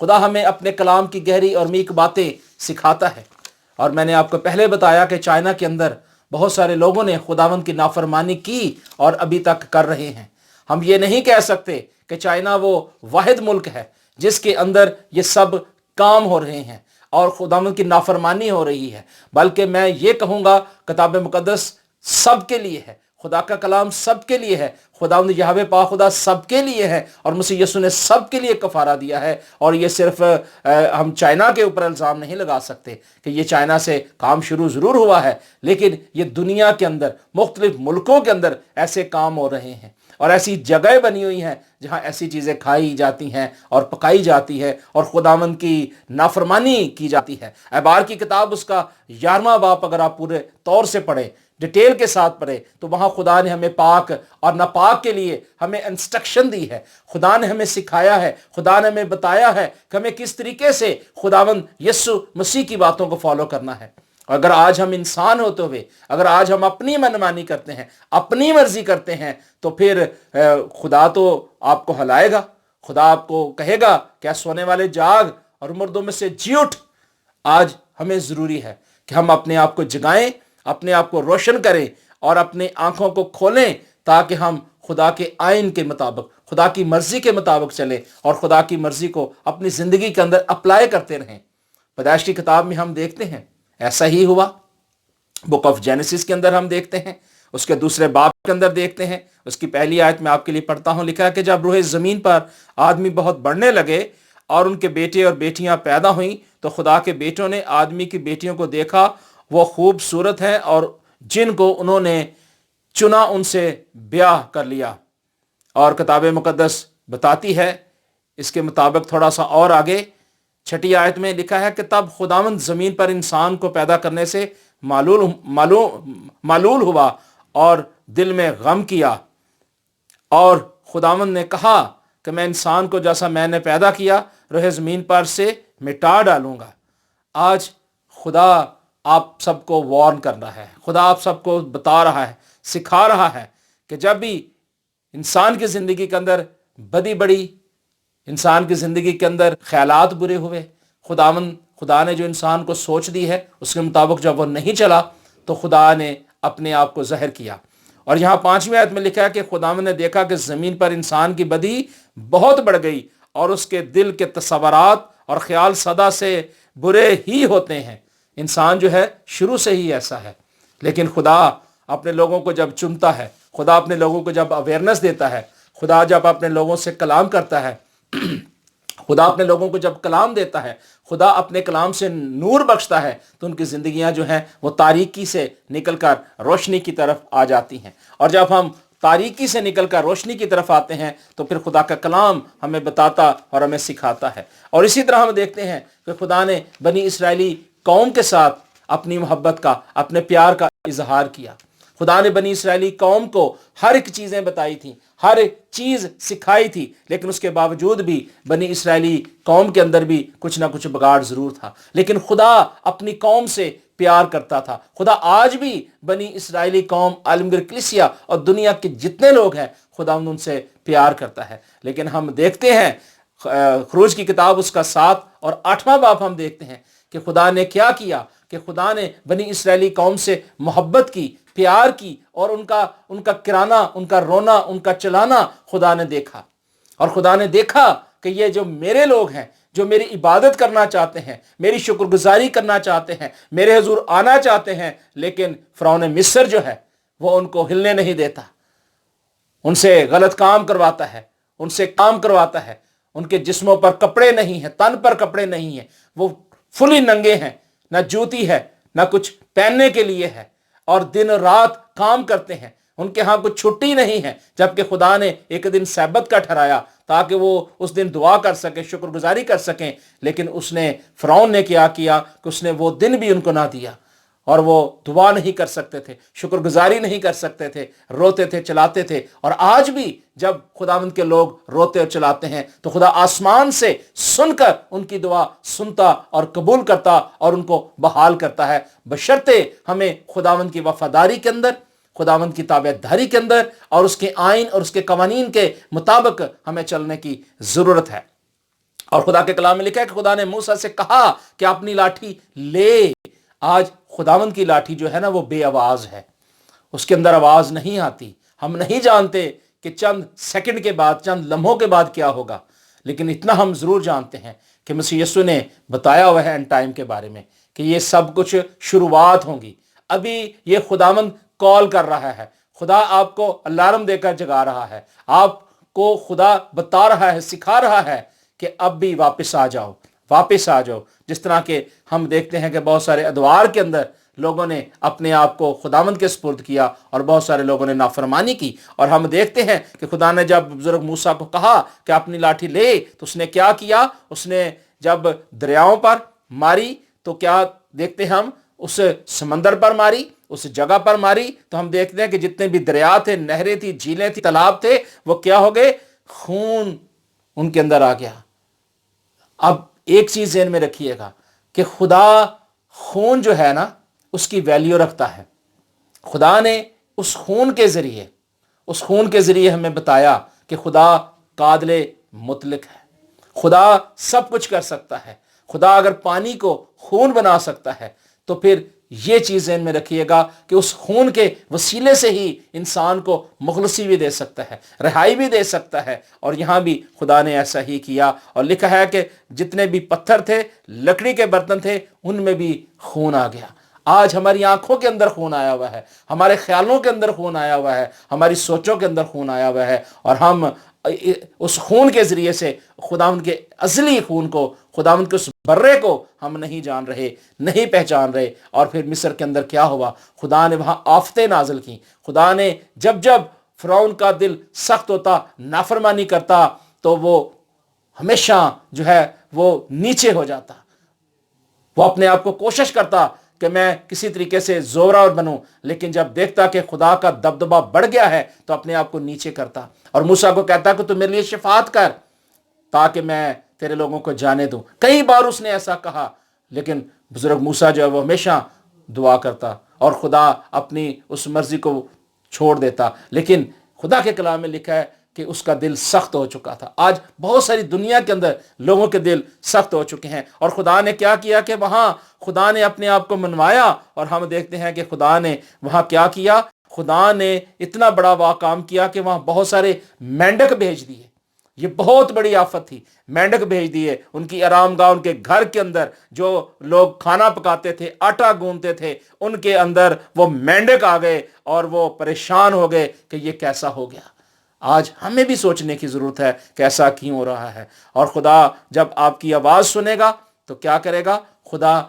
خدا ہمیں اپنے کلام کی گہری اور عمیق باتیں سکھاتا ہے۔ اور میں نے آپ کو پہلے بتایا کہ چائنا کے اندر بہت سارے لوگوں نے خداوند کی نافرمانی کی اور ابھی تک کر رہے ہیں۔ ہم یہ نہیں کہہ سکتے کہ چائنا وہ واحد ملک ہے جس کے اندر یہ سب کام ہو رہے ہیں اور خداوند کی نافرمانی ہو رہی ہے، بلکہ میں یہ کہوں گا کتاب مقدس سب کے لیے ہے، خدا کا کلام سب کے لیے ہے، خداوند یہوہ پاک خدا سب کے لیے ہے، اور مسیح یسوع نے سب کے لیے کفارہ دیا ہے۔ اور یہ صرف ہم چائنا کے اوپر الزام نہیں لگا سکتے کہ یہ چائنا سے کام شروع ضرور ہوا ہے، لیکن یہ دنیا کے اندر مختلف ملکوں کے اندر ایسے کام ہو رہے ہیں اور ایسی جگہیں بنی ہوئی ہیں جہاں ایسی چیزیں کھائی جاتی ہیں اور پکائی جاتی ہے اور خداوند کی نافرمانی کی جاتی ہے۔ احبار کی کتاب اس کا 11واں باب اگر آپ پورے طور سے پڑھیں، ڈیٹیل کے ساتھ پڑھیں، تو وہاں خدا نے ہمیں پاک اور ناپاک کے لیے ہمیں انسٹرکشن دی ہے، خدا نے ہمیں سکھایا ہے، خدا نے ہمیں بتایا ہے کہ ہمیں کس طریقے سے خداوند یسوع مسیح کی باتوں کو فالو کرنا ہے۔ اگر آج ہم انسان ہوتے ہوئے اگر آج ہم اپنی منمانی کرتے ہیں، اپنی مرضی کرتے ہیں، تو پھر خدا تو آپ کو ہلائے گا، خدا آپ کو کہے گا کیا سونے والے جاگ اور مردوں میں سے جی اٹھ۔ آج ہمیں ضروری ہے کہ ہم اپنے آپ کو جگائیں، اپنے آپ کو روشن کریں اور اپنے آنکھوں کو کھولیں تاکہ ہم خدا کے آئین کے مطابق، خدا کی مرضی کے مطابق چلیں اور خدا کی مرضی کو اپنی زندگی کے اندر اپلائی کرتے رہیں۔ پیدائش کی کتاب میں ہم دیکھتے ہیں ایسا ہی ہوا۔ بک آف جینیسس کے اندر ہم دیکھتے ہیں، اس کے دوسرے باب کے اندر دیکھتے ہیں، اس کی پہلی آیت میں آپ کے لیے پڑھتا ہوں، لکھا ہے کہ جب روئے زمین پر آدمی بہت بڑھنے لگے اور ان کے بیٹے اور بیٹیاں پیدا ہوئیں تو خدا کے بیٹوں نے آدمی کی بیٹیوں کو دیکھا، وہ خوبصورت ہیں اور جن کو انہوں نے چنا ان سے بیاہ کر لیا۔ اور کتاب مقدس بتاتی ہے اس کے مطابق تھوڑا سا اور آگے 6 آیت میں لکھا ہے کہ تب خداوند زمین پر انسان کو پیدا کرنے سے معلول ہوا اور دل میں غم کیا، اور خداوند نے کہا کہ میں انسان کو جیسا میں نے پیدا کیا روئے زمین پر سے مٹا ڈالوں گا۔ آج خدا آپ سب کو وارن کر رہا ہے، خدا آپ سب کو بتا رہا ہے، سکھا رہا ہے کہ جب بھی انسان کی زندگی کے اندر بدی بڑی، انسان کی زندگی کے اندر خیالات برے ہوئے، خدا نے جو انسان کو سوچ دی ہے اس کے مطابق جب وہ نہیں چلا تو خدا نے اپنے آپ کو ظاہر کیا۔ اور یہاں 5ویں آیت میں لکھا ہے کہ خداوند نے دیکھا کہ زمین پر انسان کی بدی بہت بڑھ گئی اور اس کے دل کے تصورات اور خیال سدا سے برے ہی ہوتے ہیں۔ انسان جو ہے شروع سے ہی ایسا ہے، لیکن خدا اپنے لوگوں کو جب چنتا ہے، خدا اپنے لوگوں کو جب اویئرنس دیتا ہے، خدا جب اپنے لوگوں سے کلام کرتا ہے، خدا اپنے لوگوں کو جب کلام دیتا ہے، خدا اپنے کلام سے نور بخشتا ہے، تو ان کی زندگیاں جو ہیں وہ تاریکی سے نکل کر روشنی کی طرف آ جاتی ہیں۔ اور جب ہم تاریکی سے نکل کر روشنی کی طرف آتے ہیں تو پھر خدا کا کلام ہمیں بتاتا اور ہمیں سکھاتا ہے۔ اور اسی طرح ہم دیکھتے ہیں کہ خدا نے بنی اسرائیلی قوم کے ساتھ اپنی محبت کا، اپنے پیار کا اظہار کیا۔ خدا نے بنی اسرائیلی قوم کو ہر ایک چیزیں بتائی تھیں، ہر ایک چیز سکھائی تھی، لیکن اس کے باوجود بھی بنی اسرائیلی قوم کے اندر بھی کچھ نہ کچھ بگاڑ ضرور تھا، لیکن خدا اپنی قوم سے پیار کرتا تھا۔ خدا آج بھی بنی اسرائیلی قوم، عالمگیر کلیسیا اور دنیا کے جتنے لوگ ہیں، خدا ان سے پیار کرتا ہے۔ لیکن ہم دیکھتے ہیں خروج کی کتاب اس کا 7 اور 8واں باب ہم دیکھتے ہیں کہ خدا نے کیا کیا، کہ خدا نے بنی اسرائیلی قوم سے محبت کی، پیار کی، اور ان کا کرانا، ان کا رونا، ان کا چلانا خدا نے دیکھا۔ اور خدا نے دیکھا کہ یہ جو میرے لوگ ہیں، جو میری عبادت کرنا چاہتے ہیں، میری شکر گزاری کرنا چاہتے ہیں، میرے حضور آنا چاہتے ہیں، لیکن فرعون مصر جو ہے وہ ان کو ہلنے نہیں دیتا، ان سے غلط کام کرواتا ہے، ان سے کام کرواتا ہے، ان کے جسموں پر کپڑے نہیں ہیں، تن پر کپڑے نہیں ہیں، وہ فلی ننگے ہیں، نہ جوتی ہے، نہ کچھ پہننے کے لیے ہے، اور دن رات کام کرتے ہیں، ان کے ہاں کچھ چھٹی نہیں ہے، جبکہ خدا نے ایک دن سبت کا ٹھہرایا تاکہ وہ اس دن دعا کر سکیں، شکر گزاری کر سکیں، لیکن فرعون نے کیا کیا کہ اس نے وہ دن بھی ان کو نہ دیا، اور وہ دعا نہیں کر سکتے تھے، شکر گزاری نہیں کر سکتے تھے، روتے تھے، چلاتے تھے۔ اور آج بھی جب خداوند کے لوگ روتے اور چلاتے ہیں تو خدا آسمان سے سن کر ان کی دعا سنتا اور قبول کرتا اور ان کو بحال کرتا ہے، بشرطے ہمیں خداوند کی وفاداری کے اندر، خداوند کی تابعداری کے اندر اور اس کے آئین اور اس کے قوانین کے مطابق ہمیں چلنے کی ضرورت ہے۔ اور خدا کے کلام میں لکھا ہے کہ خدا نے موسیٰ سے کہا کہ اپنی لاٹھی لے۔ آج خداوند کی لاٹھی جو ہے نا وہ بے آواز ہے، اس کے اندر آواز نہیں آتی۔ ہم نہیں جانتے کہ چند سیکنڈ کے بعد، چند لمحوں کے بعد کیا ہوگا، لیکن اتنا ہم ضرور جانتے ہیں کہ مسیح یسوع نے بتایا ہوا ہے اینڈ ٹائم کے بارے میں کہ یہ سب کچھ شروعات ہوں گی۔ ابھی یہ خداوند کال کر رہا ہے، خدا آپ کو الارم دے کر جگا رہا ہے، آپ کو خدا بتا رہا ہے، سکھا رہا ہے کہ اب بھی واپس آ جاؤ، واپس آ جاؤ۔ جس طرح کہ ہم دیکھتے ہیں کہ بہت سارے ادوار کے اندر لوگوں نے اپنے آپ کو خداوند کے سپرد کیا اور بہت سارے لوگوں نے نافرمانی کی، اور ہم دیکھتے ہیں کہ خدا نے جب بزرگ موسیٰ کو کہا کہ اپنی لاٹھی لے تو اس نے کیا کیا؟ اس نے جب دریاؤں پر ماری تو کیا دیکھتے ہیں ہم؟ اس سمندر پر ماری، اس جگہ پر ماری، تو ہم دیکھتے ہیں کہ جتنے بھی دریا تھے، نہریں تھی، جھیلیں تھی، تالاب تھے، وہ کیا ہو گئے؟ خون ان کے اندر آ گیا۔ اب ایک چیز ذہن میں رکھیے گا کہ خدا خون جو ہے نا اس کی ویلیو رکھتا ہے۔ خدا نے اس خون کے ذریعے ہمیں بتایا کہ خدا قادر مطلق ہے، خدا سب کچھ کر سکتا ہے۔ خدا اگر پانی کو خون بنا سکتا ہے تو پھر یہ چیز ذہن میں رکھیے گا کہ اس خون کے وسیلے سے ہی انسان کو مخلصی بھی دے سکتا ہے، رہائی بھی دے سکتا ہے۔ اور یہاں بھی خدا نے ایسا ہی کیا، اور لکھا ہے کہ جتنے بھی پتھر تھے، لکڑی کے برتن تھے، ان میں بھی خون آ گیا۔ آج ہماری آنکھوں کے اندر خون آیا ہوا ہے، ہمارے خیالوں کے اندر خون آیا ہوا ہے، ہماری سوچوں کے اندر خون آیا ہوا ہے، اور ہم اس خون کے ذریعے سے خداوند کے ازلی خون کو، خداوند کے اس برے کو ہم نہیں جان رہے، نہیں پہچان رہے۔ اور پھر مصر کے اندر کیا ہوا؟ خدا نے وہاں آفتیں نازل کی۔ خدا نے جب فرعون کا دل سخت ہوتا، نافرمانی کرتا، تو وہ ہمیشہ جو ہے وہ نیچے ہو جاتا، وہ اپنے آپ کو کوشش کرتا کہ میں کسی طریقے سے زورآور بنوں، لیکن جب دیکھتا کہ خدا کا دبدبہ بڑھ گیا ہے تو اپنے آپ کو نیچے کرتا، اور موسیٰ کو کہتا کہ تو میرے لیے شفاعت کر تاکہ میں تیرے لوگوں کو جانے دوں۔ کئی بار اس نے ایسا کہا، لیکن بزرگ موسیٰ جو ہے وہ ہمیشہ دعا کرتا اور خدا اپنی اس مرضی کو چھوڑ دیتا۔ لیکن خدا کے کلام میں لکھا ہے کہ اس کا دل سخت ہو چکا تھا۔ آج بہت ساری دنیا کے اندر لوگوں کے دل سخت ہو چکے ہیں، اور خدا نے کیا کیا کہ وہاں خدا نے اپنے آپ کو منوایا، اور ہم دیکھتے ہیں کہ خدا نے وہاں کیا کیا؟ خدا نے اتنا بڑا وہ کام کیا کہ وہاں بہت سارے مینڈک بھیج دیے۔ یہ بہت بڑی آفت تھی، مینڈک بھیج دیے۔ ان کی آرام گاہ، ان کے گھر کے اندر جو لوگ کھانا پکاتے تھے، آٹا گوندتے تھے، ان کے اندر وہ مینڈک آ گئے، اور وہ پریشان ہو گئے کہ یہ کیسا ہو گیا۔ آج ہمیں بھی سوچنے کی ضرورت ہے کہ ایسا کیوں ہو رہا ہے۔ اور خدا جب آپ کی آواز سنے گا تو کیا کرے گا؟ خدا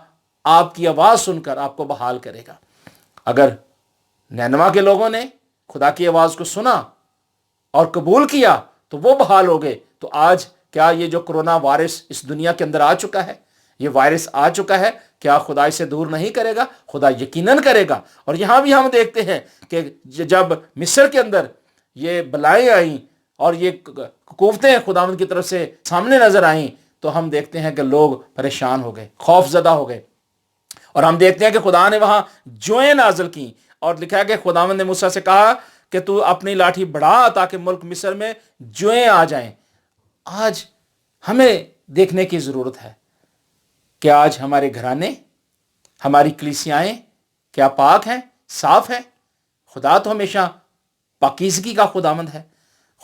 آپ کی آواز سن کر آپ کو بحال کرے گا۔ اگر نینوا کے لوگوں نے خدا کی آواز کو سنا اور قبول کیا تو وہ بحال ہو گئے، تو آج کیا یہ جو کرونا وائرس اس دنیا کے اندر آ چکا ہے، یہ وائرس آ چکا ہے، کیا خدا اسے دور نہیں کرے گا؟ خدا یقیناً کرے گا۔ اور یہاں بھی ہم دیکھتے ہیں کہ جب مصر کے اندر یہ بلائیں آئیں اور یہ قوتیں خداوند کی طرف سے سامنے نظر آئیں، تو ہم دیکھتے ہیں کہ لوگ پریشان ہو گئے، خوف زدہ ہو گئے، اور ہم دیکھتے ہیں کہ خدا نے وہاں جوئیں نازل کی، اور لکھا ہے کہ خداوند نے موسیٰ سے کہا کہ تو اپنی لاٹھی بڑھا تاکہ ملک مصر میں جوئیں آ جائیں۔ آج ہمیں دیکھنے کی ضرورت ہے کہ آج ہمارے گھرانے، ہماری کلیسیائیں کیا پاک ہیں، صاف ہیں؟ خدا تو ہمیشہ پاکیزگی کا خداوند ہے،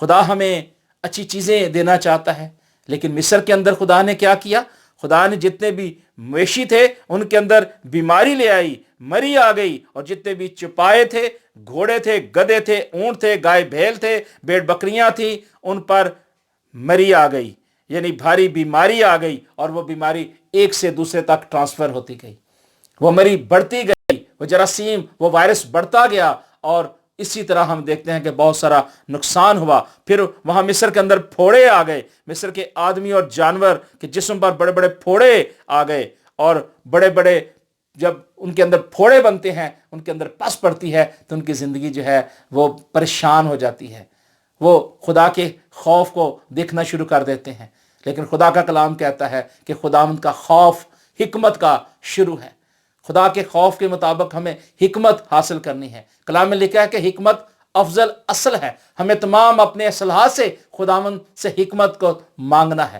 خدا ہمیں اچھی چیزیں دینا چاہتا ہے، لیکن مصر کے اندر خدا نے کیا کیا؟ خدا نے جتنے بھی مویشی تھے ان کے اندر بیماری لے آئی، مری آ گئی، اور جتنے بھی چپائے تھے، گھوڑے تھے، گدھے تھے، اونٹ تھے، گائے بھیل تھے، بھیڑ بکریاں تھیں، ان پر مری آ گئی، یعنی بھاری بیماری آ گئی، اور وہ بیماری ایک سے دوسرے تک ٹرانسفر ہوتی گئی، وہ مری بڑھتی گئی، وہ جراثیم، وہ وائرس بڑھتا گیا، اور اسی طرح ہم دیکھتے ہیں کہ بہت سارا نقصان ہوا۔ پھر وہاں مصر کے اندر پھوڑے آ گئے، مصر کے آدمی اور جانور کے جسم پر بڑے بڑے پھوڑے آ گئے، اور بڑے بڑے جب ان کے اندر پھوڑے بنتے ہیں، ان کے اندر پس پڑتی ہے، تو ان کی زندگی جو ہے وہ پریشان ہو جاتی ہے، وہ خدا کے خوف کو دیکھنا شروع کر دیتے ہیں۔ لیکن خدا کا کلام کہتا ہے کہ خداوند کا خوف حکمت کا شروع ہے۔ خدا کے خوف کے مطابق ہمیں حکمت حاصل کرنی ہے۔ کلام میں لکھا ہے کہ حکمت افضل اصل ہے، ہمیں تمام اپنے اصلاحات سے خداوند سے حکمت کو مانگنا ہے۔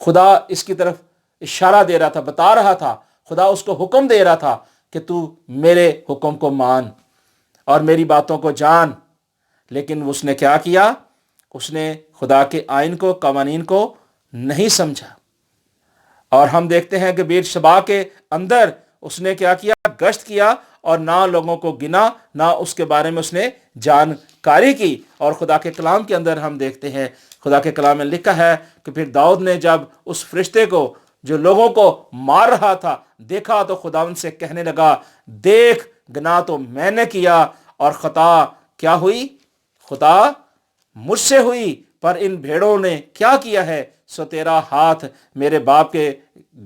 خدا اس کی طرف اشارہ دے رہا تھا، بتا رہا تھا، خدا اس کو حکم دے رہا تھا کہ تو میرے حکم کو مان اور میری باتوں کو جان، لیکن اس نے کیا کیا؟ اس نے خدا کے آئین کو، قوانین کو نہیں سمجھا۔ اور ہم دیکھتے ہیں کہ بیر شبا کے اندر اس نے کیا کیا؟ گشت کیا اور نہ لوگوں کو گنا، نہ اس کے بارے میں اس نے جانکاری کی۔ اور خدا کے کلام کے اندر ہم دیکھتے ہیں، خدا کے کلام میں لکھا ہے کہ پھر داؤد نے جب اس فرشتے کو جو لوگوں کو مار رہا تھا دیکھا تو خداوند سے کہنے لگا، دیکھ، گناہ تو میں نے کیا اور خطا کیا ہوئی؟ خطا مجھ سے ہوئی، پر ان بھیڑوں نے کیا کیا ہے؟ سو تیرا ہاتھ میرے باپ کے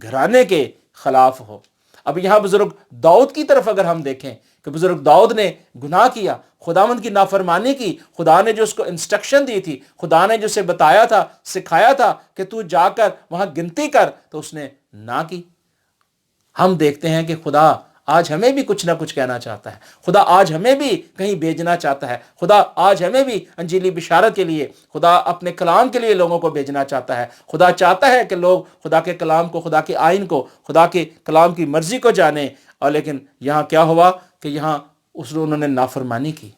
گھرانے کے خلاف ہو۔ اب یہاں بزرگ داؤد کی طرف اگر ہم دیکھیں کہ بزرگ داؤد نے گناہ کیا، خداوند کی نافرمانی کی، خدا نے جو اس کو انسٹرکشن دی تھی، خدا نے جو اسے بتایا تھا، سکھایا تھا کہ تو جا کر وہاں گنتی کر، تو اس نے نہ کی۔ ہم دیکھتے ہیں کہ خدا آج ہمیں بھی کچھ نہ کچھ کہنا چاہتا ہے، خدا آج ہمیں بھی کہیں بھیجنا چاہتا ہے، خدا آج ہمیں بھی انجیلی بشارت کے لیے، خدا اپنے کلام کے لیے لوگوں کو بھیجنا چاہتا ہے۔ خدا چاہتا ہے کہ لوگ خدا کے کلام کو، خدا کے آئین کو، خدا کے کلام کی مرضی کو جانیں۔ اور لیکن یہاں کیا ہوا کہ یہاں انہوں نے نافرمانی کی،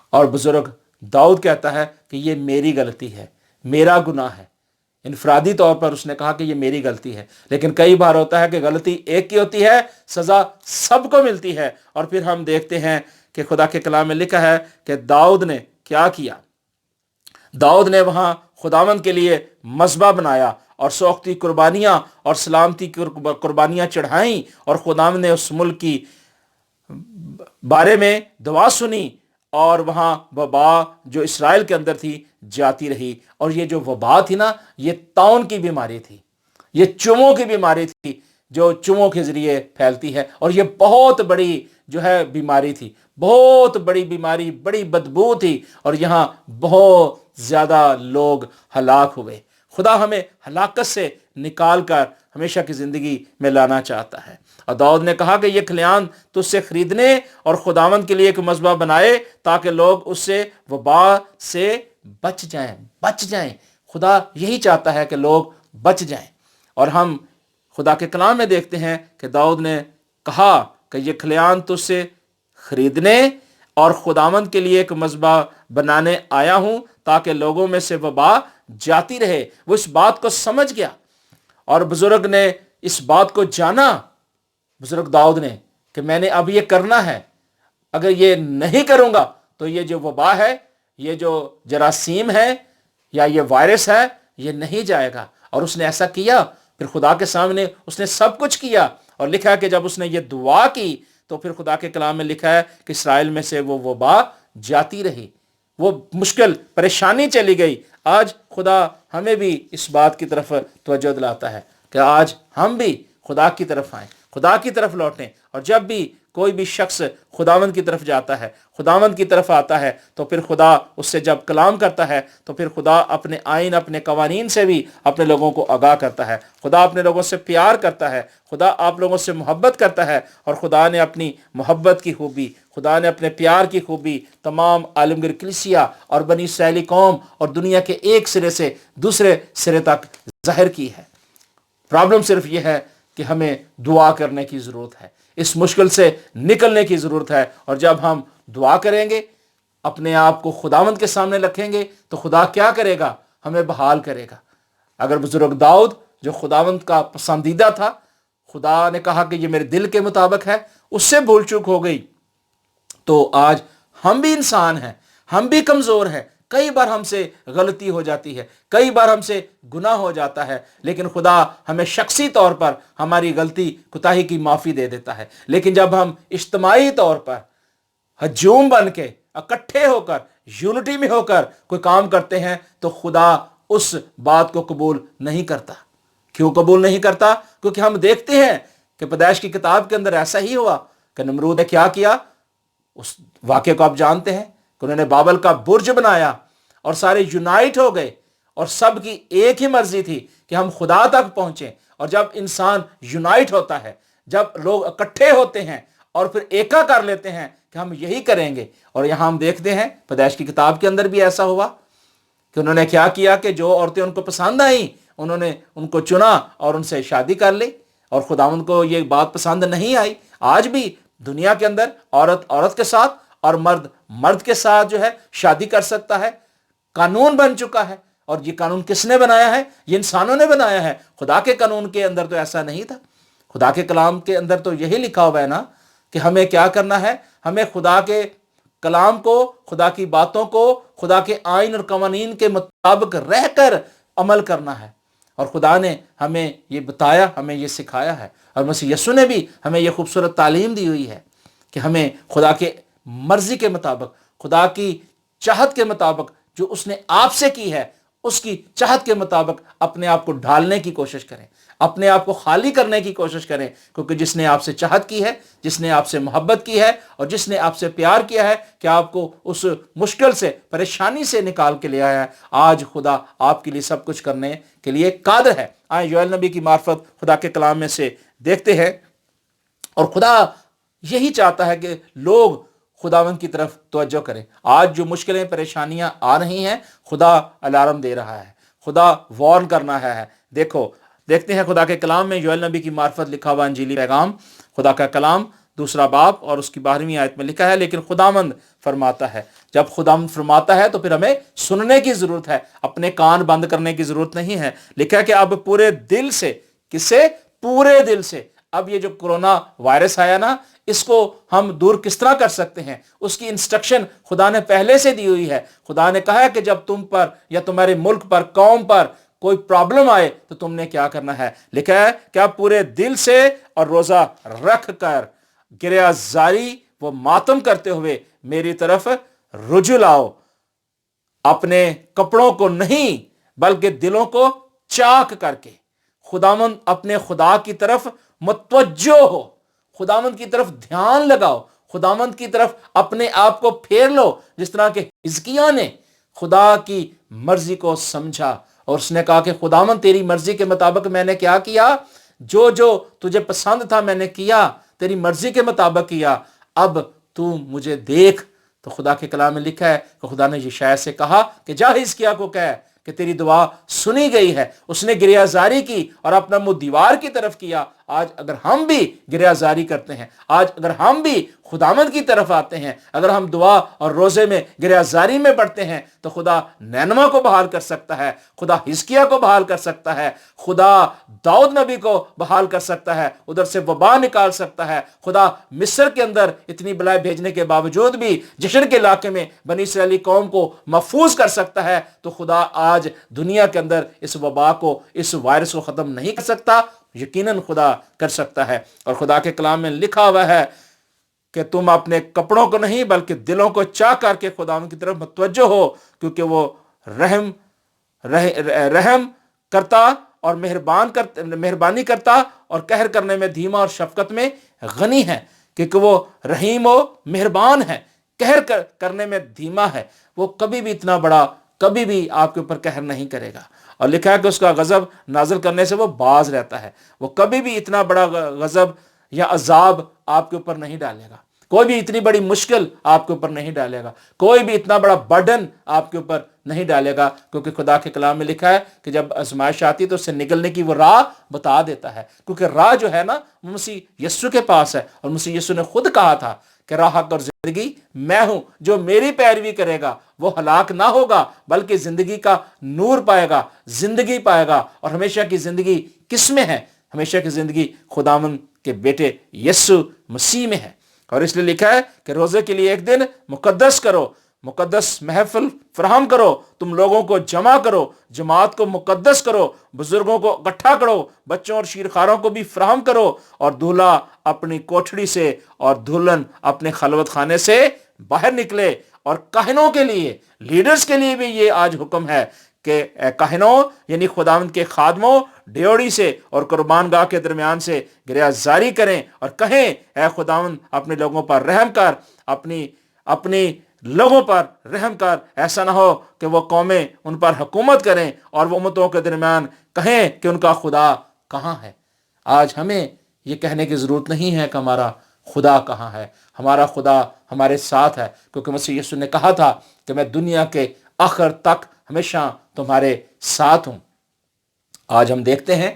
اور بزرگ داؤد کہتا ہے کہ یہ میری غلطی ہے، میرا گناہ ہے۔ انفرادی طور پر اس نے کہا کہ یہ میری غلطی ہے، لیکن کئی بار ہوتا ہے کہ غلطی ایک کی ہوتی ہے، سزا سب کو ملتی ہے۔ اور پھر ہم دیکھتے ہیں کہ خدا کے کلام میں لکھا ہے کہ داؤد نے کیا کیا؟ داؤد نے وہاں خداوند کے لیے مذبح بنایا اور سوختی قربانیاں اور سلامتی قربانیاں چڑھائیں، اور خداوند نے اس ملک کی بارے میں دعا سنی، اور وہاں وبا جو اسرائیل کے اندر تھی جاتی رہی۔ اور یہ جو وبا تھی نا، یہ طاعون کی بیماری تھی، یہ چوہوں کی بیماری تھی جو چوہوں کے ذریعے پھیلتی ہے، اور یہ بہت بڑی جو ہے بیماری تھی، بہت بڑی بیماری، بڑی بدبو تھی، اور یہاں بہت زیادہ لوگ ہلاک ہوئے۔ خدا ہمیں ہلاکت سے نکال کر ہمیشہ کی زندگی میں لانا چاہتا ہے۔ اور داؤد نے کہا کہ یہ کھلیان تجھ سے خریدنے اور خداوند کے لیے ایک مذبح بنائے تاکہ لوگ اس سے وبا سے بچ جائیں۔ خدا یہی چاہتا ہے کہ لوگ بچ جائیں۔ اور ہم خدا کے کلام میں دیکھتے ہیں کہ داؤد نے کہا کہ یہ کھلیان تجھ سے خریدنے اور خداوند کے لیے ایک مذبح بنانے آیا ہوں تاکہ لوگوں میں سے وبا جاتی رہے۔ وہ اس بات کو سمجھ گیا، اور بزرگ نے اس بات کو جانا، بزرگ داؤد نے، کہ میں نے اب یہ کرنا ہے، اگر یہ نہیں کروں گا تو یہ جو وبا ہے، یہ جو جراثیم ہے یا یہ وائرس ہے، یہ نہیں جائے گا۔ اور اس نے ایسا کیا، پھر خدا کے سامنے اس نے سب کچھ کیا، اور لکھا ہے کہ جب اس نے یہ دعا کی تو پھر خدا کے کلام میں لکھا ہے کہ اسرائیل میں سے وہ وبا جاتی رہی، وہ مشکل پریشانی چلی گئی۔ آج خدا ہمیں بھی اس بات کی طرف توجہ دلاتا ہے کہ آج ہم بھی خدا کی طرف آئیں، خدا کی طرف لوٹیں، اور جب بھی کوئی بھی شخص خداوند کی طرف جاتا ہے، خداوند کی طرف آتا ہے، تو پھر خدا اس سے جب کلام کرتا ہے تو پھر خدا اپنے آئین، اپنے قوانین سے بھی اپنے لوگوں کو آگاہ کرتا ہے۔ خدا اپنے لوگوں سے پیار کرتا ہے، خدا آپ لوگوں سے محبت کرتا ہے، اور خدا نے اپنی محبت کی خوبی، خدا نے اپنے پیار کی خوبی تمام عالمگیر کلیسیا اور بنی اسرائیلی قوم اور دنیا کے ایک سرے سے دوسرے سرے تک ظاہر کی ہے۔ پرابلم صرف یہ ہے کہ ہمیں دعا کرنے کی ضرورت ہے، اس مشکل سے نکلنے کی ضرورت ہے، اور جب ہم دعا کریں گے، اپنے آپ کو خداوند کے سامنے رکھیں گے، تو خدا کیا کرے گا؟ ہمیں بحال کرے گا۔ اگر بزرگ داؤد جو خداوند کا پسندیدہ تھا، خدا نے کہا کہ یہ میرے دل کے مطابق ہے، اس سے بھول چوک ہو گئی، تو آج ہم بھی انسان ہیں، ہم بھی کمزور ہیں، کئی بار ہم سے غلطی ہو جاتی ہے، کئی بار ہم سے گناہ ہو جاتا ہے، لیکن خدا ہمیں شخصی طور پر ہماری غلطی کوتاہی کی معافی دے دیتا ہے۔ لیکن جب ہم اجتماعی طور پر ہجوم بن کے اکٹھے ہو کر، یونٹی میں ہو کر کوئی کام کرتے ہیں، تو خدا اس بات کو قبول نہیں کرتا۔ کیوں قبول نہیں کرتا؟ کیونکہ ہم دیکھتے ہیں کہ پیدائش کی کتاب کے اندر ایسا ہی ہوا کہ نمرود نے کیا اس واقعے کو آپ جانتے ہیں کہ انہوں نے بابل کا برج بنایا اور سارے یونائٹ ہو گئے، اور سب کی ایک ہی مرضی تھی کہ ہم خدا تک پہنچیں۔ اور جب انسان یونائٹ ہوتا ہے، جب لوگ اکٹھے ہوتے ہیں اور پھر ایکا کر لیتے ہیں کہ ہم یہی کریں گے، اور یہاں ہم دیکھتے ہیں پیدائش کی کتاب کے اندر بھی ایسا ہوا کہ انہوں نے کیا کہ جو عورتیں ان کو پسند آئیں انہوں نے ان کو چنا اور ان سے شادی کر لی، اور خداوند کو یہ بات پسند نہیں آئی۔ آج بھی دنیا کے اندر عورت عورت کے ساتھ اور مرد مرد کے ساتھ جو ہے شادی کر سکتا ہے، قانون بن چکا ہے۔ اور یہ قانون کس نے بنایا ہے؟ یہ انسانوں نے بنایا ہے۔ خدا کے قانون کے اندر تو ایسا نہیں تھا۔ خدا کے کلام کے اندر تو یہی لکھا ہوا ہے نا کہ ہمیں کیا کرنا ہے، ہمیں خدا کے کلام کو، خدا کی باتوں کو، خدا کے آئین اور قوانین کے مطابق رہ کر عمل کرنا ہے۔ اور خدا نے ہمیں یہ بتایا، ہمیں یہ سکھایا ہے، اور مسیح یسوع نے بھی ہمیں یہ خوبصورت تعلیم دی ہوئی ہے کہ ہمیں خدا کے مرضی کے مطابق، خدا کی چاہت کے مطابق جو اس نے آپ سے کی ہے، اس کی چاہت کے مطابق اپنے آپ کو ڈھالنے کی کوشش کریں، اپنے آپ کو خالی کرنے کی کوشش کریں، کیونکہ جس نے آپ سے چاہت کی ہے، جس نے آپ سے محبت کی ہے، اور جس نے آپ سے پیار کیا ہے کہ آپ کو اس مشکل سے، پریشانی سے نکال کے لے آیا ہے، آج خدا آپ کے لیے سب کچھ کرنے کے لیے قادر ہے۔ آئیں یوئیل نبی کی معرفت خدا کے کلام میں سے دیکھتے ہیں، اور خدا یہی چاہتا ہے کہ لوگ خداوند کی طرف توجہ کریں۔ آج جو مشکلیں، پریشانیاں آ رہی ہیں، خدا الارم دے رہا ہے، خدا وارن کرنا ہے۔ دیکھتے ہیں خدا کے کلام میں یوئیل نبی کی معرفت لکھا ہوا انجیلی پیغام، خدا کا کلام، دوسرا باب اور اس کی 12ویں آیت میں لکھا ہے، لیکن خداوند فرماتا ہے۔ جب خداوند فرماتا ہے تو پھر ہمیں سننے کی ضرورت ہے، اپنے کان بند کرنے کی ضرورت نہیں ہے۔ لکھا ہے کہ اب پورے دل سے، کس سے؟ پورے دل سے۔ اب یہ جو کرونا وائرس آیا نا، اس کو ہم دور کس طرح کر سکتے ہیں، اس کی انسٹرکشن خدا نے پہلے سے دی ہوئی ہے۔ خدا نے کہا ہے کہ جب تم پر یا تمہارے ملک پر، قوم پر کوئی پرابلم آئے تو تم نے کیا کرنا ہے۔ لکھا ہے کہ آپ پورے دل سے اور روزہ رکھ کر گریہ زاری و ماتم کرتے ہوئے میری طرف رجوع لاؤ، اپنے کپڑوں کو نہیں بلکہ دلوں کو چاک کر کے خداوند اپنے خدا کی طرف متوجہ ہو، خداوند کی طرف دھیان لگاؤ، خداوند کی طرف اپنے آپ کو پھیر لو، جس طرح کہ حزقیہ نے خدا کی مرضی کو سمجھا، اور اس نے کہا کہ خداوند تیری مرضی کے مطابق میں نے کیا کیا، جو جو تجھے پسند تھا میں نے کیا، تیری مرضی کے مطابق کیا، اب تو مجھے دیکھ۔ تو خدا کے کلام میں لکھا ہے کہ خدا نے یشعیاہ سے کہا کہ جا حزقیہ کو کہہ کہ تیری دعا سنی گئی ہے۔ اس نے گریہ زاری کی اور اپنا منہ دیوار کی طرف کیا۔ آج اگر ہم بھی گریہ زاری کرتے ہیں، آج اگر ہم بھی خداوند کی طرف آتے ہیں، اگر ہم دعا اور روزے میں گریہ زاری میں بڑھتے ہیں، تو خدا نینوا کو بحال کر سکتا ہے، خدا حزقیہ کو بحال کر سکتا ہے، خدا داؤد نبی کو بحال کر سکتا ہے، ادھر سے وبا نکال سکتا ہے، خدا مصر کے اندر اتنی بلائیں بھیجنے کے باوجود بھی جشن کے علاقے میں بنی اسرائیلی قوم کو محفوظ کر سکتا ہے۔ تو خدا آج دنیا کے اندر اس وبا کو، اس وائرس کو ختم نہیں کر سکتا؟ یقیناً خدا کر سکتا ہے۔ اور خدا کے کلام میں لکھا ہوا ہے کہ تم اپنے کپڑوں کو نہیں بلکہ دلوں کو چاک کر کے خداوند کی طرف متوجہ ہو، کیونکہ وہ رحم کرتا اور مہربانی کرتا اور قہر کرنے میں دھیما اور شفقت میں غنی ہے، کیونکہ وہ رحیم و مہربان ہے، قہر کرنے میں دھیما ہے۔ وہ کبھی بھی اتنا بڑا، کبھی بھی آپ کے اوپر قہر نہیں کرے گا، اور لکھا ہے کہ اس کا غضب نازل کرنے سے وہ باز رہتا ہے۔ وہ کبھی بھی اتنا بڑا غضب یا عذاب آپ کے اوپر نہیں ڈالے گا، کوئی بھی اتنی بڑی مشکل آپ کے اوپر نہیں ڈالے گا، کوئی بھی اتنا بڑا برڈن آپ کے اوپر نہیں ڈالے گا، کیونکہ خدا کے کلام میں لکھا ہے کہ جب آزمائش آتی تو اس سے نکلنے کی وہ راہ بتا دیتا ہے، کیونکہ راہ جو ہے نا وہ مسیح یسوع کے پاس ہے، اور مسیح یسوع نے خود کہا تھا کہ راہ حق اور زندگی میں ہوں، جو میری پیروی کرے گا وہ ہلاک نہ ہوگا بلکہ زندگی کا نور پائے گا، زندگی پائے گا۔ اور ہمیشہ کی زندگی کس میں ہے؟ ہمیشہ کی زندگی خداوند کے بیٹے یسوع مسیح میں ہے۔ اور اس لیے لکھا ہے کہ روزے کے لیے ایک دن مقدس کرو، مقدس محفل فراہم کرو، تم لوگوں کو جمع کرو، جماعت کو مقدس کرو، بزرگوں کو اکٹھا کرو، بچوں اور شیرخواروں کو بھی فراہم کرو، اور دولہا اپنی کوٹھڑی سے اور دلہن اپنے خلوت خانے سے باہر نکلے۔ اور کاہنوں کے لیے، لیڈرز کے لیے بھی یہ آج حکم ہے کہ اے کاہنوں یعنی خداوند کے خادموں، ڈیوڑی سے اور قربان گاہ کے درمیان سے گریہ زاری کریں اور کہیں اے خداوند اپنے لوگوں پر رحم کر، اپنی لوگوں پر رحم کر، ایسا نہ ہو کہ وہ قومیں ان پر حکومت کریں اور وہ امتوں کے درمیان کہیں کہ ان کا خدا کہاں ہے۔ آج ہمیں یہ کہنے کی ضرورت نہیں ہے کہ ہمارا خدا کہاں ہے، ہمارا خدا ہمارے ساتھ ہے، کیونکہ مسیح یسوع نے کہا تھا کہ میں دنیا کے آخر تک ہمیشہ تمہارے ساتھ ہوں۔ آج ہم دیکھتے ہیں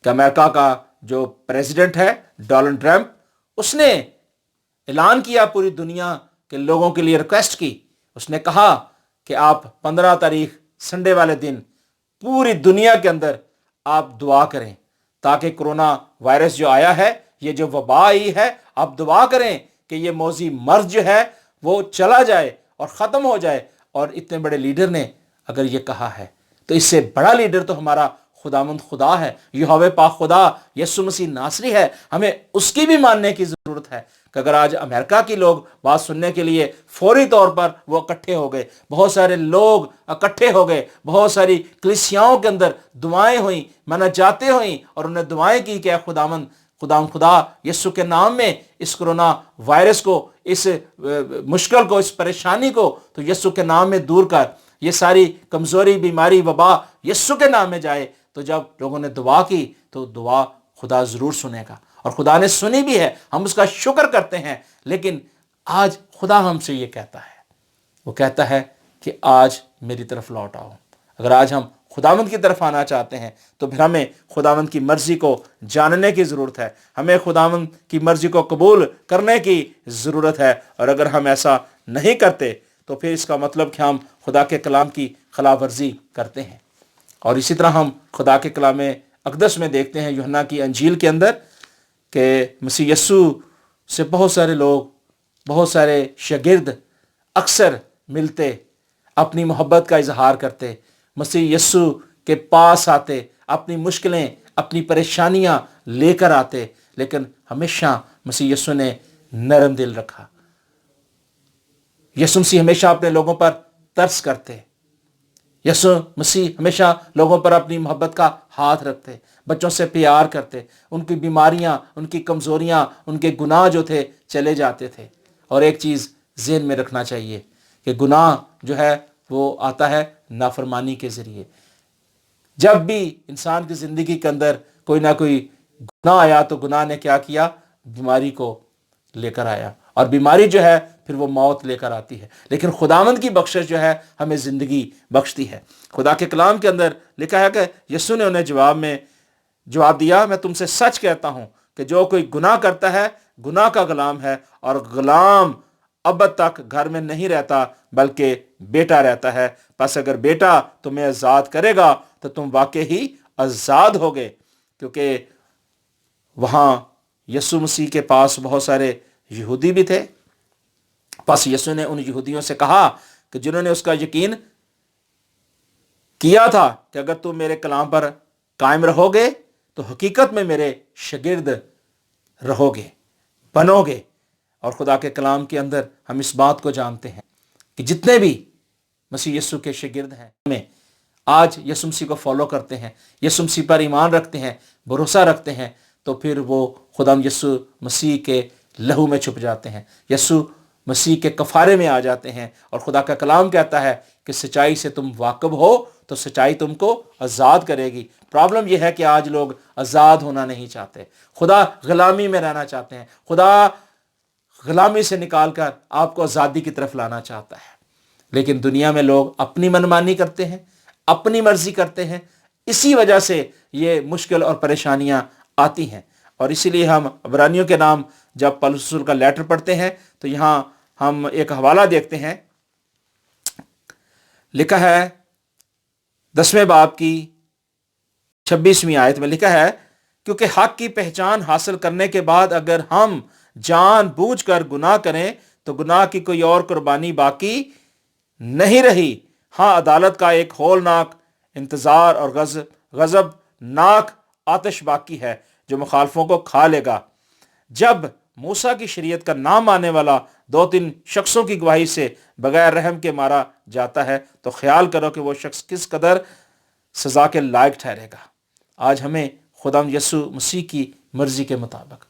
کہ امریکہ کا جو پریزیڈنٹ ہے ڈونلڈ ٹرمپ، اس نے اعلان کیا پوری دنیا کے لوگوں کے لیے، ریکویسٹ کی. اس نے کہا کہ آپ 15 تاریخ سنڈے والے دن پوری دنیا کے اندر آپ دعا کریں تاکہ کرونا وائرس جو آیا ہے، یہ جو وبا آئی ہے، آپ دعا کریں کہ یہ موذی مرض جو ہے وہ چلا جائے اور ختم ہو جائے. اور اتنے بڑے لیڈر نے اگر یہ کہا ہے تو اس سے بڑا لیڈر تو ہمارا خداوند خدا ہے، یہوہ پاک خدا یسوع مسیح ناصری ہے. ہمیں اس کی بھی ماننے کی ضرورت ہے کہ اگر آج امریکہ کے لوگ بات سننے کے لیے فوری طور پر وہ اکٹھے ہو گئے، بہت سارے لوگ اکٹھے ہو گئے، بہت ساری کلیسیاؤں کے اندر دعائیں ہوئیں، مناجاتیں ہوئیں، اور انہوں نے دعائیں کی کہ اے خداوند خدا یسوع کے نام میں اس کرونا وائرس کو، اس مشکل کو، اس پریشانی کو تو یسوع کے نام میں دور کر. یہ ساری کمزوری، بیماری، وبا یسوع کے نام میں جائے. تو جب لوگوں نے دعا کی تو دعا خدا ضرور سنے گا، اور خدا نے سنی بھی ہے، ہم اس کا شکر کرتے ہیں. لیکن آج خدا ہم سے یہ کہتا ہے، وہ کہتا ہے کہ آج میری طرف لوٹ آؤ. اگر آج ہم خداوند کی طرف آنا چاہتے ہیں تو پھر ہمیں خداوند کی مرضی کو جاننے کی ضرورت ہے، ہمیں خداوند کی مرضی کو قبول کرنے کی ضرورت ہے. اور اگر ہم ایسا نہیں کرتے تو پھر اس کا مطلب کہ ہم خدا کے کلام کی خلاف ورزی کرتے ہیں. اور اسی طرح ہم خدا کے کلام اقدس میں دیکھتے ہیں یوحنا کی انجیل کے اندر کہ مسیح یسوع سے بہت سارے لوگ، بہت سارے شاگرد اکثر ملتے، اپنی محبت کا اظہار کرتے، مسیح یسوع کے پاس آتے، اپنی مشکلیں، اپنی پریشانیاں لے کر آتے. لیکن ہمیشہ مسیح یسوع نے نرم دل رکھا. یسوع مسیح ہمیشہ اپنے لوگوں پر ترس کرتے. یسوع مسیح ہمیشہ لوگوں پر اپنی محبت کا ہاتھ رکھتے، بچوں سے پیار کرتے، ان کی بیماریاں، ان کی کمزوریاں، ان کے گناہ جو تھے چلے جاتے تھے. اور ایک چیز ذہن میں رکھنا چاہیے کہ گناہ جو ہے وہ آتا ہے نافرمانی کے ذریعے. جب بھی انسان کی زندگی کے اندر کوئی نہ کوئی گناہ آیا تو گناہ نے کیا کیا؟ بیماری کو لے کر آیا، اور بیماری جو ہے پھر وہ موت لے کر آتی ہے. لیکن خداوند کی بخشش جو ہے ہمیں زندگی بخشتی ہے. خدا کے کلام کے اندر لکھا ہے کہ یسوع نے انہیں جواب دیا، میں تم سے سچ کہتا ہوں کہ جو کوئی گناہ کرتا ہے گناہ کا غلام ہے، اور غلام ابد تک گھر میں نہیں رہتا بلکہ بیٹا رہتا ہے. پس اگر بیٹا تمہیں آزاد کرے گا تو تم واقعی ہی آزاد ہوگے. کیونکہ وہاں یسوع مسیح کے پاس بہت سارے یہودی بھی تھے. پس یسوع نے ان یہودیوں سے کہا کہ جنہوں نے اس کا یقین کیا تھا کہ اگر تم میرے کلام پر قائم رہو گے تو حقیقت میں میرے شاگرد رہو گے، بنو گے. اور خدا کے کلام کے اندر ہم اس بات کو جانتے ہیں کہ جتنے بھی مسیح یسوع کے شاگرد ہیں، ہمیں آج یسوع مسیح کو فالو کرتے ہیں، یسوع مسیح پر ایمان رکھتے ہیں، بھروسہ رکھتے ہیں، تو پھر وہ خدا یسوع مسیح کے لہو میں چھپ جاتے ہیں، یسوع مسیح کے کفارے میں آ جاتے ہیں. اور خدا کا کلام کہتا ہے کہ سچائی سے تم واقف ہو تو سچائی تم کو آزاد کرے گی. پرابلم یہ ہے کہ آج لوگ آزاد ہونا نہیں چاہتے، خدا غلامی میں رہنا چاہتے ہیں. خدا غلامی سے نکال کر آپ کو آزادی کی طرف لانا چاہتا ہے. لیکن دنیا میں لوگ اپنی منمانی کرتے ہیں، اپنی مرضی کرتے ہیں. اسی وجہ سے یہ مشکل اور پریشانیاں آتی ہیں. اور اسی لیے ہم عبرانیوں کے نام جب پولس رسول کا لیٹر پڑھتے ہیں تو یہاں ہم ایک حوالہ دیکھتے ہیں. لکھا ہے 10ویں باب کی 26ویں آیت میں لکھا ہے، کیونکہ حق کی پہچان حاصل کرنے کے بعد اگر ہم جان بوجھ کر گناہ کریں تو گناہ کی کوئی اور قربانی باقی نہیں رہی. ہاں، عدالت کا ایک ہولناک انتظار اور غضب ناک آتش باقی ہے جو مخالفوں کو کھا لے گا. جب موسیٰ کی شریعت کا نام ماننے والا 2-3 شخصوں کی گواہی سے بغیر رحم کے مارا جاتا ہے تو خیال کرو کہ وہ شخص کس قدر سزا کے لائق ٹھہرے گا. آج ہمیں خدا یسوع مسیح کی مرضی کے مطابق،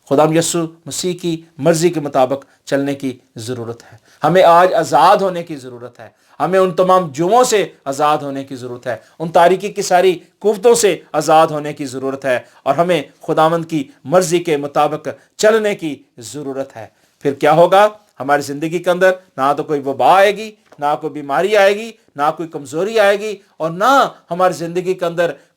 خدا یسوع مسیح کی مرضی کے مطابق چلنے کی ضرورت ہے. ہمیں آج آزاد ہونے کی ضرورت ہے. ہمیں ان تمام جوؤں سے آزاد ہونے کی ضرورت ہے، ان تاریکی کی ساری قوتوں سے آزاد ہونے کی ضرورت ہے، اور ہمیں خداوند کی مرضی کے مطابق چلنے کی ضرورت ہے. پھر کیا ہوگا؟ ہماری زندگی کے اندر نہ تو کوئی وبا آئے گی، نہ کوئی بیماری آئے گی، نہ کوئی کمزوری آئے گی، اور نہ ہماری زندگی کے اندر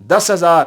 10,000,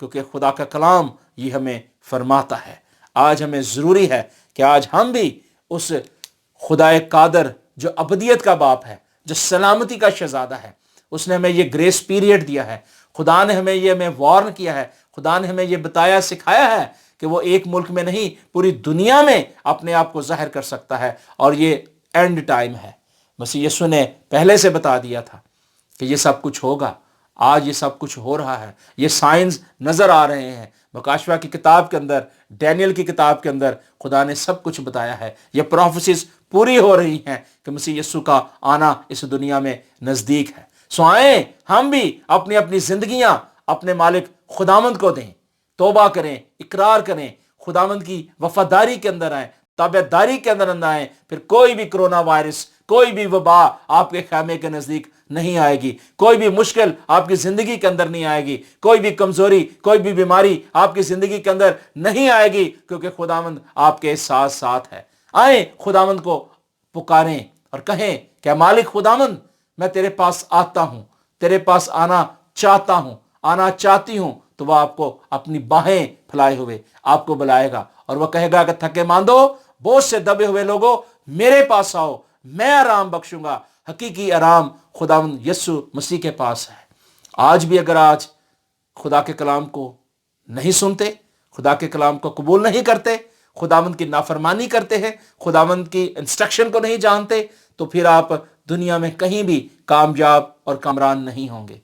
کیونکہ خدا کا کلام یہ ہمیں فرماتا ہے۔ آج ہمیں ضروری ہے کہ آج ہم بھی اس خدا قادر جو ابدیت کا باپ ہے، جو سلامتی کا شہزادہ ہے، اس نے ہمیں یہ گریس پیریڈ دیا ہے، خدا نے ہمیں وارن کیا ہے، خدا نے ہمیں یہ بتایا سکھایا ہے کہ وہ ایک ملک میں نہیں پوری دنیا میں اپنے آپ کو ظاہر کر سکتا ہے، اور یہ اینڈ ٹائم ہے۔ مسیح یسوع نے پہلے سے بتا دیا تھا کہ یہ سب کچھ ہوگا۔ آج یہ سب کچھ ہو رہا ہے، یہ سائنس نظر آ رہے ہیں۔ مکاشفہ کی کتاب کے اندر، ڈینیل کی کتاب کے اندر خدا نے سب کچھ بتایا ہے۔ یہ پروفیسیز پوری ہو رہی ہیں کہ مسیح یسوع کا آنا اس دنیا میں نزدیک ہے۔ سو آئیں ہم بھی اپنی اپنی زندگیاں اپنے مالک خداوند کو دیں، توبہ کریں، اقرار کریں، خداوند کی وفاداری کے اندر آئیں، تابعداری کے اندر آئیں، پھر کوئی بھی کرونا وائرس، کوئی بھی وبا آپ کے خیمے کے نزدیک نہیں آئے گی، کوئی بھی مشکل آپ کی زندگی کے اندر نہیں آئے گی، کوئی بھی کمزوری، کوئی بھی بیماری آپ کی زندگی کے اندر نہیں آئے گی، کیونکہ خداوند آپ کے ساتھ ساتھ ہے۔ آئیں خداوند کو پکاریں اور کہیں کہ مالک خداوند، میں تیرے پاس آتا ہوں، تیرے پاس آنا چاہتا ہوں، آنا چاہتی ہوں، تو وہ آپ کو اپنی باہیں پھیلائے ہوئے آپ کو بلائے گا، اور وہ کہے گا کہ تھکے ماندو، بوجھ سے دبے ہوئے لوگوں، میرے پاس آؤ، میں آرام بخشوں گا۔ حقیقی آرام خداوند یسوع مسیح کے پاس ہے۔ آج بھی اگر آج خدا کے کلام کو نہیں سنتے، خدا کے کلام کو قبول نہیں کرتے، خداوند کی نافرمانی کرتے ہیں، خداوند کی انسٹرکشن کو نہیں جانتے، تو پھر آپ دنیا میں کہیں بھی کامیاب اور کامران نہیں ہوں گے۔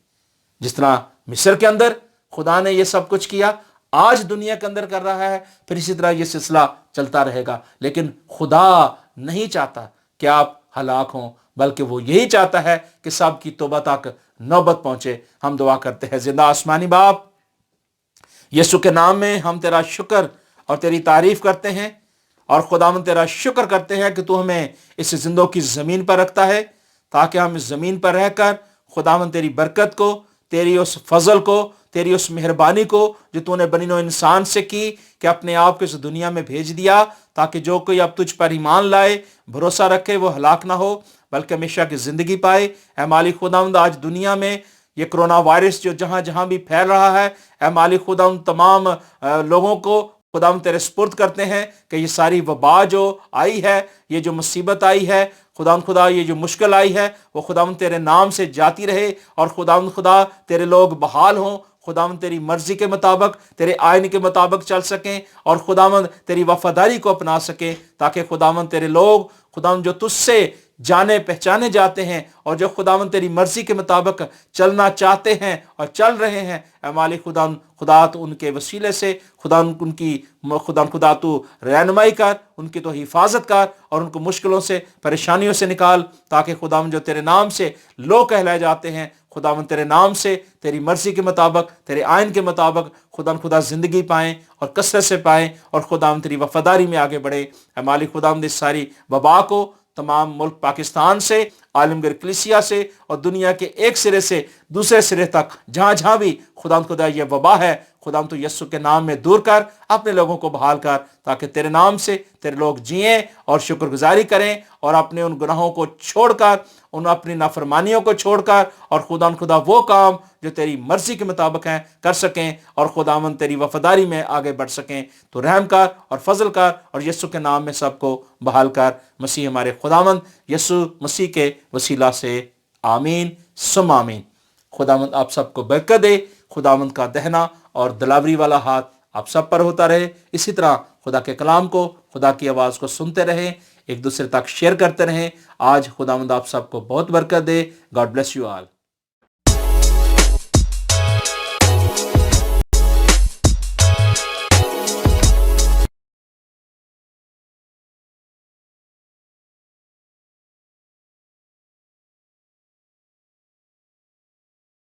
جس طرح مصر کے اندر خدا نے یہ سب کچھ کیا، آج دنیا کے اندر کر رہا ہے، پھر اسی طرح یہ سلسلہ چلتا رہے گا۔ لیکن خدا نہیں چاہتا کہ آپ ہلاک ہوں، بلکہ وہ یہی چاہتا ہے کہ سب کی توبہ تک نوبت پہنچے۔ ہم دعا کرتے ہیں۔ زندہ آسمانی باپ، یسوع کے نام میں ہم تیرا شکر اور تیری تعریف کرتے ہیں، اور خداوند تیرا شکر کرتے ہیں کہ تو ہمیں اس زندوں کی زمین پر رکھتا ہے، تاکہ ہم اس زمین پر رہ کر خداوند تیری برکت کو، تیری اس فضل کو، تیری اس مہربانی کو جو تو نے بنی نوع انسان سے کی کہ اپنے آپ کو اس دنیا میں بھیج دیا، تاکہ جو کوئی اب تجھ پر ایمان لائے، بھروسہ رکھے، وہ ہلاک نہ ہو بلکہ ہمیشہ کی زندگی پائے۔ اے مالک خداوند، آج دنیا میں یہ کرونا وائرس جو جہاں جہاں بھی پھیل رہا ہے، اے مالک خداوند، تمام لوگوں کو خداوند تیرے سپرد کرتے ہیں کہ یہ ساری وبا جو آئی ہے، یہ جو مصیبت آئی ہے، خداوند خدا، یہ جو مشکل آئی ہے، وہ خداوند تیرے نام سے جاتی رہے، اور خداوند خدا تیرے لوگ بحال ہوں، خداوند تیری مرضی کے مطابق، تیرے آئین کے مطابق چل سکیں، اور خداوند تیری وفاداری کو اپنا سکیں، تاکہ خداوند تیرے لوگ، خداوند جو تجھ سے جانے پہچانے جاتے ہیں، اور جو خداوند تیری مرضی کے مطابق چلنا چاہتے ہیں اور چل رہے ہیں، اے مالک خداوند خدا، تو ان کے وسیلے سے خداوند ان کی خدا تو رہنمائی کر، ان کی تو حفاظت کر، اور ان کو مشکلوں سے، پریشانیوں سے نکال، تاکہ خداوند جو تیرے نام سے لوگ کہلائے جاتے ہیں، خداوند تیرے نام سے، تیری مرضی کے مطابق، تیرے آئین کے مطابق خداوند خدا زندگی پائیں اور کثرت سے پائیں، اور خداوند تیری وفاداری میں آگے بڑھے۔ اے مالک خداوند، اس ساری وبا کو تمام ملک پاکستان سے، عالمگیر کلیسیا سے، اور دنیا کے ایک سرے سے دوسرے سرے تک جہاں جہاں بھی خداوند خدا یہ وبا ہے، خداوند تو یسوع کے نام میں دور کر، اپنے لوگوں کو بحال کر، تاکہ تیرے نام سے تیرے لوگ جئیں اور شکر گزاری کریں، اور اپنے ان گناہوں کو چھوڑ کر، ان اپنی نافرمانیوں کو چھوڑ کر، اور خداوند خدا وہ کام جو تیری مرضی کے مطابق ہیں کر سکیں، اور خداوند تیری وفاداری میں آگے بڑھ سکیں۔ تو رحم کر اور فضل کر، اور یسوع کے نام میں سب کو بحال کر، مسیح ہمارے خداوند یسوع مسیح کے وسیلہ سے، آمین ثم آمین۔ خداوند آپ سب کو برکت دے، خداوند کا دہنا اور دلاوری والا ہاتھ آپ سب پر ہوتا رہے۔ اسی طرح خدا کے کلام کو، خدا کی آواز کو سنتے رہیں، ایک دوسرے تک شیئر کرتے رہیں۔ آج خداوند آپ سب کو بہت برکت دے۔ God bless you all.